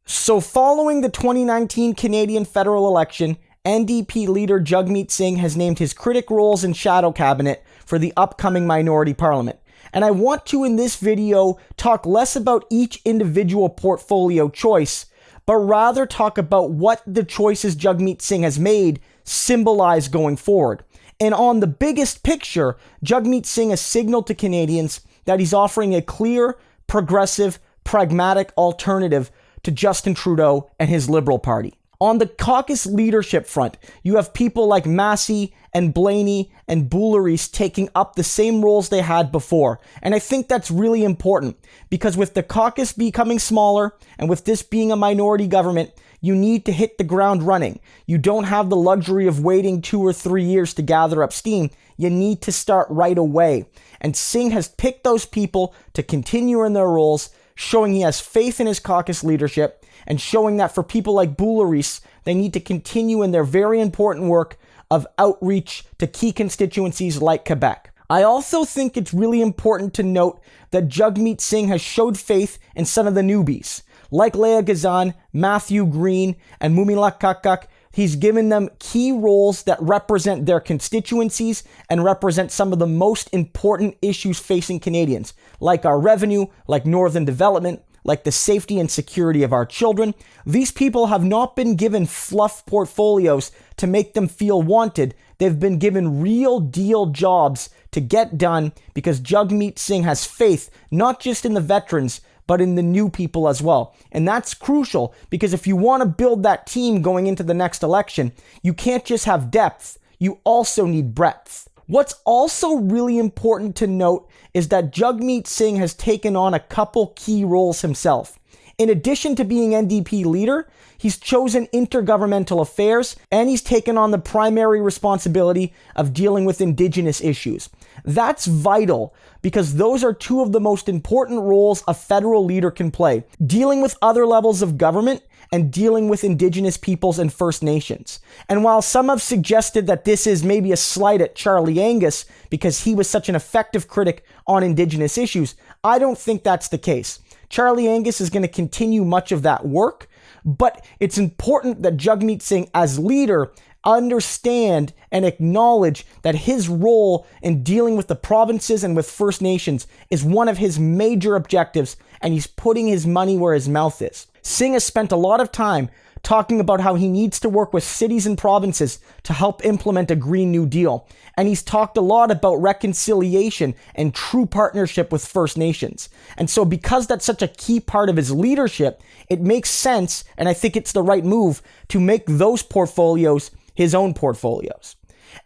So following the 2019 Canadian federal election, NDP leader Jagmeet Singh has named his critic roles in shadow cabinet for the upcoming minority parliament. And I want to, in this video, talk less about each individual portfolio choice, but rather talk about what the choices Jagmeet Singh has made symbolize going forward. And on the biggest picture, Jagmeet Singh has signaled to Canadians that he's offering a clear, progressive, pragmatic alternative to Justin Trudeau and his Liberal Party. On the caucus leadership front, you have people like Masse and Blaney and Boulerice taking up the same roles they had before. And I think that's really important because with the caucus becoming smaller and with this being a minority government, you need to hit the ground running. You don't have the luxury of waiting 2 or 3 years to gather up steam. You need to start right away. And Singh has picked those people to continue in their roles, showing he has faith in his caucus leadership and showing that for people like Boulerice, they need to continue in their very important work of outreach to key constituencies like Quebec. I also think it's really important to note that Jagmeet Singh has showed faith in some of the newbies, like Leah Gazan, Matthew Green, and Mumila Kakak. He's given them key roles that represent their constituencies and represent some of the most important issues facing Canadians, like our revenue, like northern development, like the safety and security of our children. These people have not been given fluff portfolios to make them feel wanted. They've been given real deal jobs to get done because Jagmeet Singh has faith, not just in the veterans, but in the new people as well. And that's crucial because if you want to build that team going into the next election, you can't just have depth, you also need breadth. What's also really important to note is that Jagmeet Singh has taken on a couple key roles himself. In addition to being NDP leader, he's chosen intergovernmental affairs and he's taken on the primary responsibility of dealing with Indigenous issues. That's vital because those are two of the most important roles a federal leader can play, dealing with other levels of government and dealing with Indigenous peoples and First Nations. And while some have suggested that this is maybe a slight at Charlie Angus because he was such an effective critic on Indigenous issues, I don't think that's the case. Charlie Angus is going to continue much of that work, but it's important that Jagmeet Singh as leader understand and acknowledge that his role in dealing with the provinces and with First Nations is one of his major objectives, and he's putting his money where his mouth is. Singh has spent a lot of time talking about how he needs to work with cities and provinces to help implement a Green New Deal. And he's talked a lot about reconciliation and true partnership with First Nations. And so because that's such a key part of his leadership, it makes sense, and I think it's the right move, to make those portfolios his own portfolios.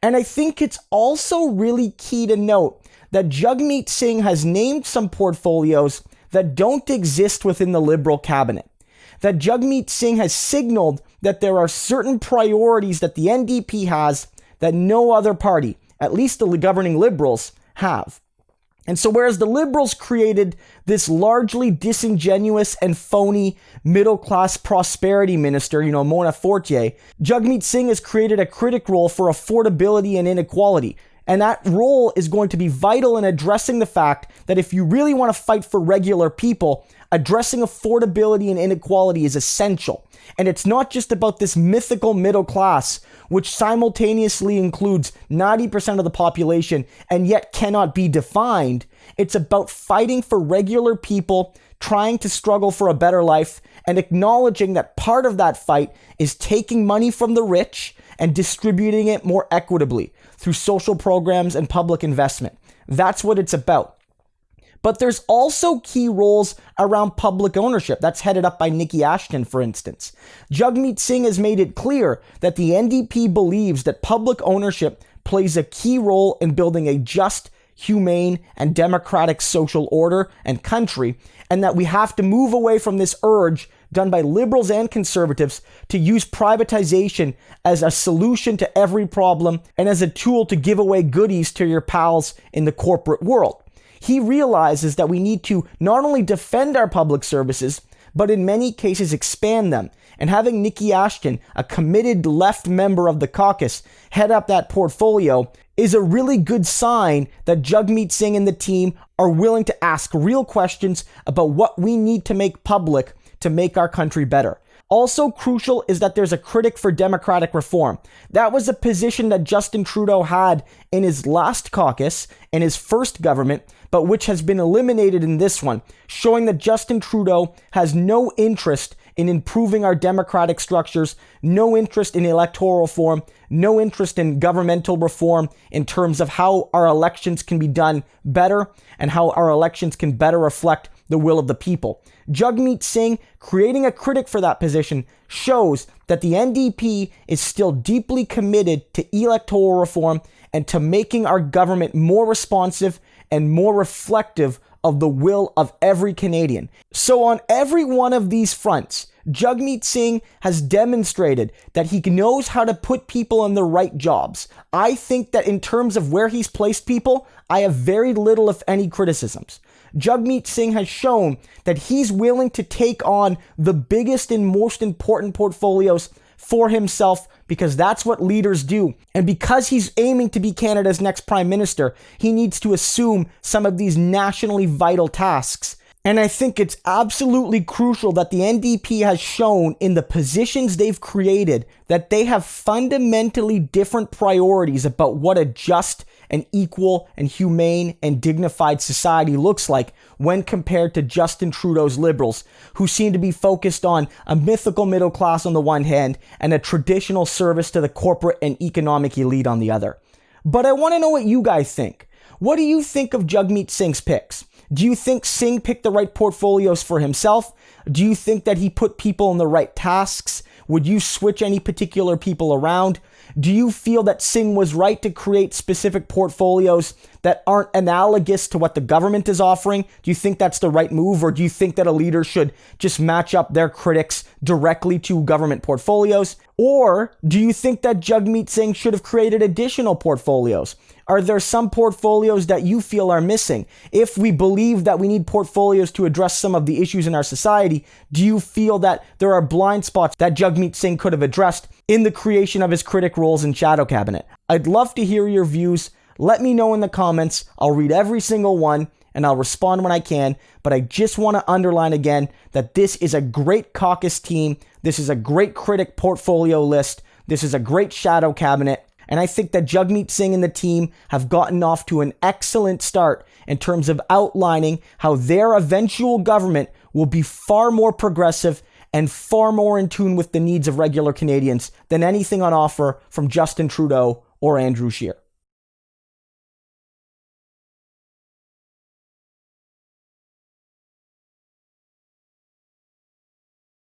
And I think it's also really key to note that Jagmeet Singh has named some portfolios that don't exist within the Liberal cabinet. That Jagmeet Singh has signaled that there are certain priorities that the NDP has that no other party, at least the governing Liberals, have. And so whereas the Liberals created this largely disingenuous and phony middle-class prosperity minister, Mona Fortier, Jagmeet Singh has created a critic role for affordability and inequality. And that role is going to be vital in addressing the fact that if you really want to fight for regular people, addressing affordability and inequality is essential. And it's not just about this mythical middle class, which simultaneously includes 90% of the population and yet cannot be defined. It's about fighting for regular people, trying to struggle for a better life, and acknowledging that part of that fight is taking money from the rich and distributing it more equitably through social programs and public investment. That's what it's about. But there's also key roles around public ownership. That's headed up by Niki Ashton, for instance. Jagmeet Singh has made it clear that the NDP believes that public ownership plays a key role in building a just, humane, and democratic social order and country, and that we have to move away from this urge done by liberals and conservatives to use privatization as a solution to every problem and as a tool to give away goodies to your pals in the corporate world. He realizes that we need to not only defend our public services, but in many cases expand them. And having Niki Ashton, a committed left member of the caucus, head up that portfolio is a really good sign that Jagmeet Singh and the team are willing to ask real questions about what we need to make public to make our country better. Also crucial is that there's a critic for democratic reform. That was a position that Justin Trudeau had in his last caucus, in his first government, but which has been eliminated in this one, showing that Justin Trudeau has no interest in improving our democratic structures, no interest in electoral reform, no interest in governmental reform in terms of how our elections can be done better and how our elections can better reflect the will of the people. Jagmeet Singh creating a critic for that position shows that the NDP is still deeply committed to electoral reform and to making our government more responsive and more reflective of the will of every Canadian. So on every one of these fronts, Jagmeet Singh has demonstrated that he knows how to put people in the right jobs. I think that in terms of where he's placed people, I have very little, if any, criticisms. Jagmeet Singh has shown that he's willing to take on the biggest and most important portfolios for himself because that's what leaders do. And because he's aiming to be Canada's next prime minister, he needs to assume some of these nationally vital tasks. And I think it's absolutely crucial that the NDP has shown in the positions they've created that they have fundamentally different priorities about what a just and equal and humane and dignified society looks like when compared to Justin Trudeau's Liberals, who seem to be focused on a mythical middle class on the one hand and a traditional service to the corporate and economic elite on the other. But I want to know what you guys think. What do you think of Jagmeet Singh's picks? Do you think Singh picked the right portfolios for himself? Do you think that he put people in the right tasks? Would you switch any particular people around? Do you feel that Singh was right to create specific portfolios that aren't analogous to what the government is offering? Do you think that's the right move, or do you think that a leader should just match up their critics directly to government portfolios? Or do you think that Jagmeet Singh should have created additional portfolios? Are there some portfolios that you feel are missing? If we believe that we need portfolios to address some of the issues in our society, do you feel that there are blind spots that Jagmeet Singh could have addressed in the creation of his critic roles in shadow cabinet? I'd love to hear your views. Let me know in the comments. I'll read every single one and I'll respond when I can. But I just want to underline again that this is a great caucus team. This is a great critic portfolio list. This is a great shadow cabinet. And I think that Jagmeet Singh and the team have gotten off to an excellent start in terms of outlining how their eventual government will be far more progressive and far more in tune with the needs of regular Canadians than anything on offer from Justin Trudeau or Andrew Scheer.